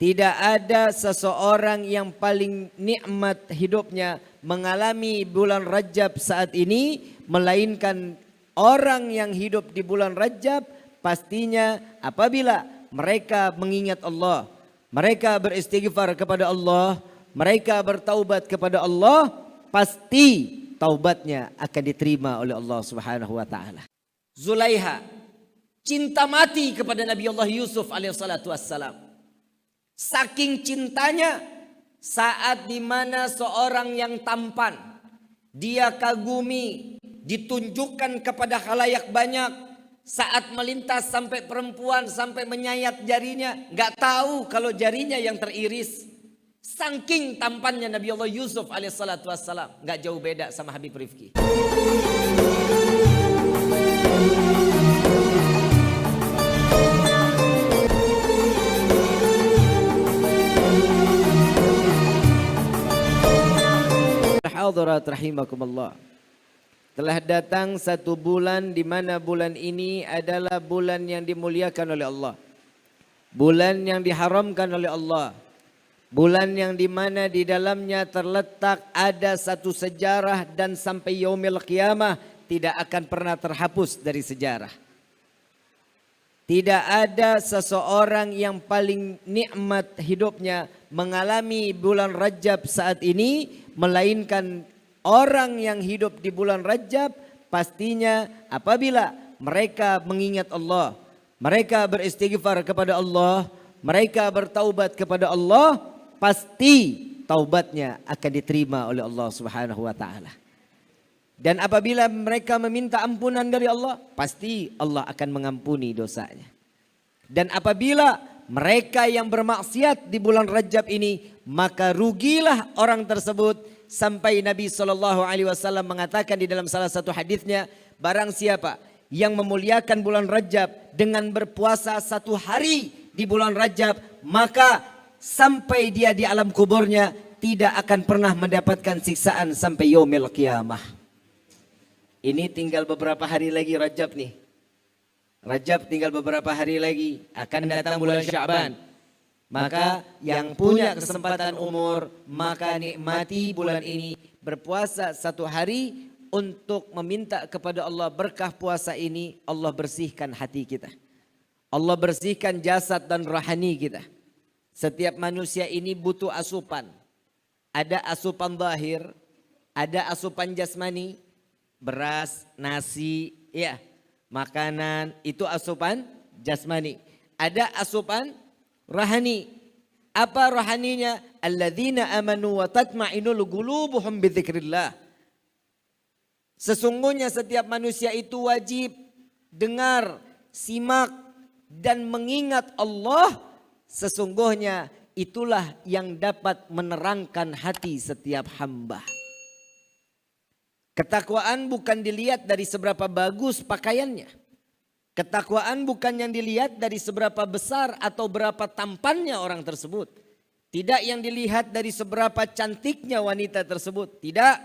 Tidak ada seseorang yang paling nikmat hidupnya mengalami bulan Rajab saat ini, melainkan orang yang hidup di bulan Rajab pastinya apabila mereka mengingat Allah, mereka beristighfar kepada Allah, mereka bertaubat kepada Allah, pasti taubatnya akan diterima oleh Allah Subhanahu wa taala. Zulaiha cinta mati kepada Nabi Allah Yusuf alaihissalatu wassalam. Saking cintanya, saat dimana seorang yang tampan dia kagumi, ditunjukkan kepada khalayak banyak, saat melintas sampai perempuan sampai menyayat jarinya, nggak tahu kalau jarinya yang teriris. Saking tampannya Nabi Allah Yusuf alaihissalatu wassalam, nggak jauh beda sama Habib Rifki. Hadirat rahimakumullah. Telah datang satu bulan di mana bulan ini adalah bulan yang dimuliakan oleh Allah. Bulan yang diharamkan oleh Allah. Bulan yang di mana di dalamnya terletak ada satu sejarah dan sampai yaumil qiyamah tidak akan pernah terhapus dari sejarah. Tidak ada seseorang yang paling nikmat hidupnya mengalami bulan Rajab saat ini, melainkan orang yang hidup di bulan Rajab pastinya apabila mereka mengingat Allah, mereka beristighfar kepada Allah, mereka bertaubat kepada Allah, pasti taubatnya akan diterima oleh Allah Subhanahu wa taala. Dan apabila mereka meminta ampunan dari Allah, pasti Allah akan mengampuni dosanya. Dan apabila mereka yang bermaksiat di bulan Rajab ini, maka rugilah orang tersebut. Sampai Nabi SAW mengatakan di dalam salah satu hadisnya, barang siapa yang memuliakan bulan Rajab dengan berpuasa 1 hari di bulan Rajab, maka sampai dia di alam kuburnya tidak akan pernah mendapatkan siksaan sampai yaumil qiyamah. Ini tinggal beberapa hari lagi Rajab nih. Rajab tinggal beberapa hari lagi, akan datang bulan Sya'ban. Maka yang punya kesempatan umur, maka nikmati bulan ini. Berpuasa 1 hari untuk meminta kepada Allah berkah puasa ini. Allah bersihkan hati kita. Allah bersihkan jasad dan rohani kita. Setiap manusia ini butuh asupan. Ada asupan zahir, ada asupan jasmani, beras, nasi, ya, makanan, itu asupan jasmani. Ada asupan rohani. Apa rohaninya? Alladzina amanu wa tatma'inul qulubuhum bidzikrillah. Sesungguhnya setiap manusia itu wajib dengar, simak dan mengingat Allah. Sesungguhnya itulah yang dapat menerangkan hati setiap hamba. Ketakwaan bukan dilihat dari seberapa bagus pakaiannya. Ketakwaan bukan yang dilihat dari seberapa besar atau berapa tampannya orang tersebut. Tidak yang dilihat dari seberapa cantiknya wanita tersebut. Tidak.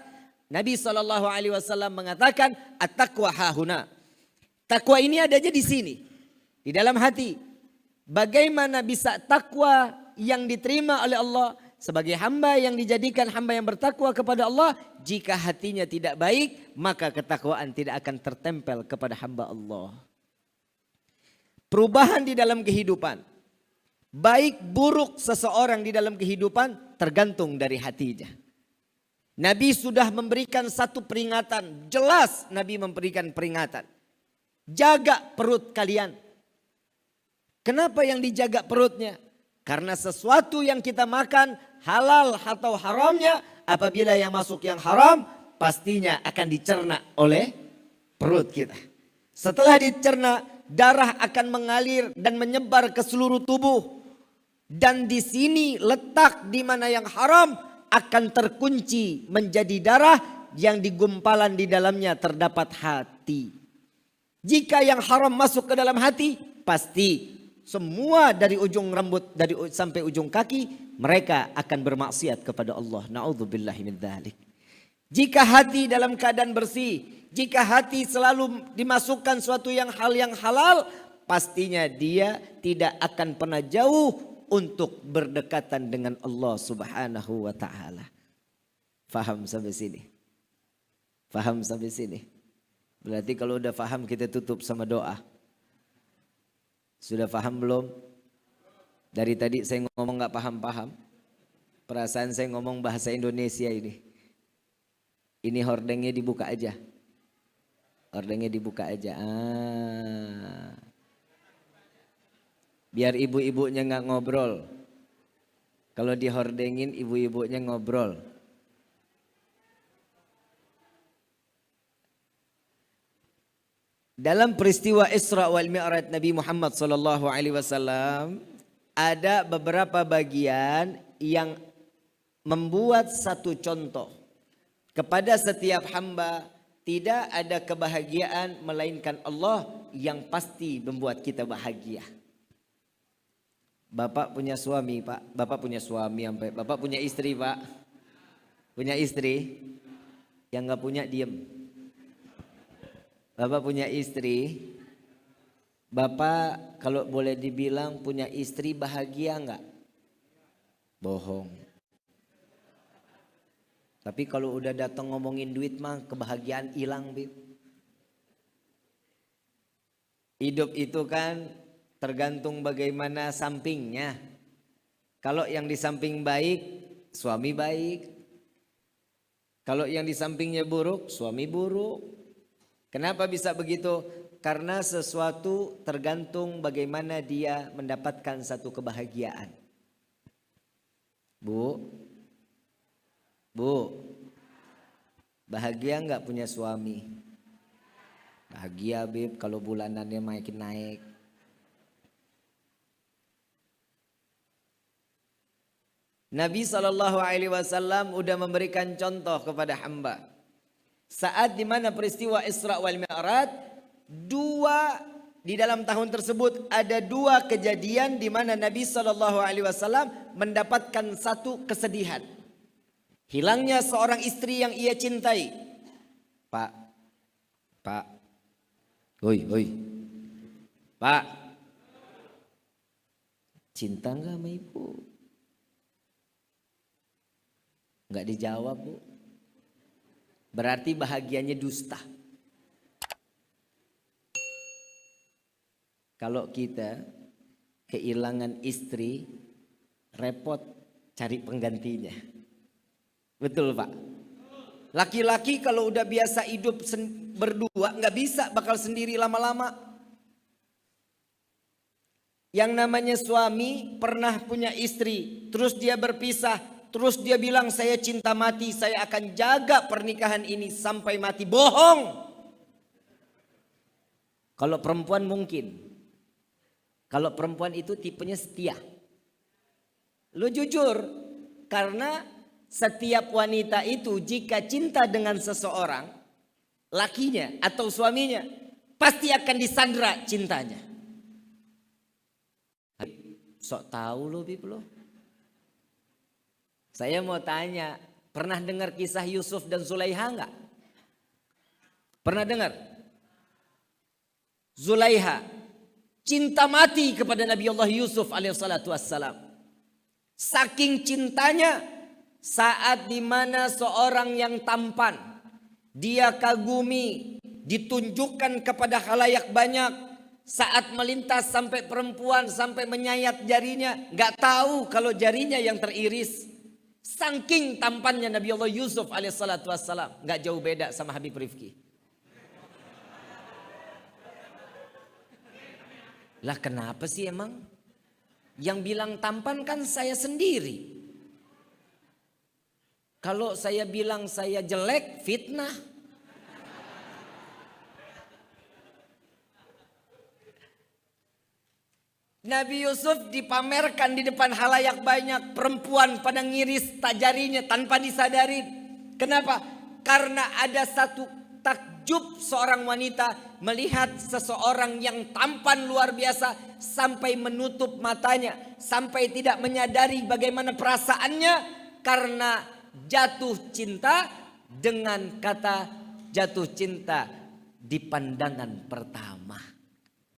Nabi SAW mengatakan at-taqwa hahuna. Takwa ini adanya di sini. Di dalam hati. Bagaimana bisa takwa yang diterima oleh Allah sebagai hamba yang dijadikan hamba yang bertakwa kepada Allah? Jika hatinya tidak baik, maka ketakwaan tidak akan tertempel kepada hamba Allah. Perubahan di dalam kehidupan, baik buruk seseorang di dalam kehidupan tergantung dari hatinya. Nabi sudah memberikan satu peringatan, jelas Nabi memberikan peringatan. Jaga perut kalian. Kenapa yang dijaga perutnya? Karena sesuatu yang kita makan halal atau haramnya, apabila yang masuk yang haram, pastinya akan dicerna oleh perut kita. Setelah dicerna, darah akan mengalir dan menyebar ke seluruh tubuh. Dan di sini letak di mana yang haram akan terkunci menjadi darah, yang di gumpalan di dalamnya terdapat hati. Jika yang haram masuk ke dalam hati, pasti semua dari ujung rambut sampai ujung kaki mereka akan bermaksiat kepada Allah. Na'udzubillahi min dzalik. Jika hati dalam keadaan bersih, jika hati selalu dimasukkan suatu yang halal, pastinya dia tidak akan pernah jauh untuk berdekatan dengan Allah Subhanahu wa taala. Faham sampai sini? Faham sampai sini? Berarti kalau udah faham kita tutup sama doa. Sudah faham belum? Dari tadi saya ngomong nggak paham-paham. Perasaan saya ngomong bahasa Indonesia ini. Ini hordengnya dibuka aja. Hordengnya dibuka aja. Biar ibu-ibunya nggak ngobrol. Kalau dihordengin ibu-ibunya ngobrol. Dalam peristiwa Isra wal Mi'raj Nabi Muhammad SAW ada beberapa bagian yang membuat satu contoh kepada setiap hamba. Tidak ada kebahagiaan melainkan Allah yang pasti membuat kita bahagia. Bapak punya suami, Pak. Bapak punya suami sampai Bapak punya istri, Pak. Punya istri. Yang nggak punya diem. Bapak punya istri. Bapak kalau boleh dibilang punya istri bahagia nggak? Bohong. Tapi kalau udah datang ngomongin duit mah kebahagiaan hilang, Bib. Hidup itu kan tergantung bagaimana sampingnya. Kalau yang di samping baik, suami baik. Kalau yang di sampingnya buruk, suami buruk. Kenapa bisa begitu? Karena sesuatu tergantung bagaimana dia mendapatkan satu kebahagiaan. Bu, bahagia nggak punya suami? Bahagia, Bib, kalau bulanannya makin naik. Nabi SAW udah memberikan contoh kepada hamba. Saat dimana peristiwa Isra wal Mi'raj, di dalam tahun tersebut ada dua kejadian di mana Nabi SAW mendapatkan satu kesedihan. Hilangnya seorang istri yang ia cintai. Pak. Hoi. Pak. Cinta enggak sama ibu? Enggak dijawab, Bu. Berarti bahagianya dusta. Kalau kita kehilangan istri, repot cari penggantinya. Betul, Pak? Laki-laki kalau udah biasa hidup berdua nggak bisa bakal sendiri lama-lama. Yang namanya suami pernah punya istri, terus dia berpisah, terus dia bilang saya cinta mati, saya akan jaga pernikahan ini sampai mati. Bohong. Kalau perempuan mungkin. Kalau perempuan itu tipenya setia. Lu jujur, karena setiap wanita itu jika cinta dengan seseorang, lakinya atau suaminya, pasti akan disandra cintanya. Sok tahu lo, Bib, lo. Saya mau tanya, pernah dengar kisah Yusuf dan Zulaiha enggak? Pernah dengar? Zulaiha cinta mati kepada Nabi Allah Yusuf alaihissalatu wassalam. Saking cintanya, saat dimana seorang yang tampan, dia kagumi, ditunjukkan kepada khalayak banyak, saat melintas sampai perempuan, sampai menyayat jarinya, gak tahu kalau jarinya yang teriris. Saking tampannya Nabi Allah Yusuf alaihissalatu wassalam, gak jauh beda sama Habib Rifki. Lah kenapa sih emang? Yang bilang tampan kan saya sendiri. Kalau saya bilang saya jelek, fitnah. Nabi Yusuf dipamerkan di depan halayak banyak, perempuan pada ngiris jarinya tanpa disadari. Kenapa? Karena ada satu takjub seorang wanita melihat seseorang yang tampan luar biasa sampai menutup matanya, sampai tidak menyadari bagaimana perasaannya karena jatuh cinta dengan kata jatuh cinta di pandangan pertama.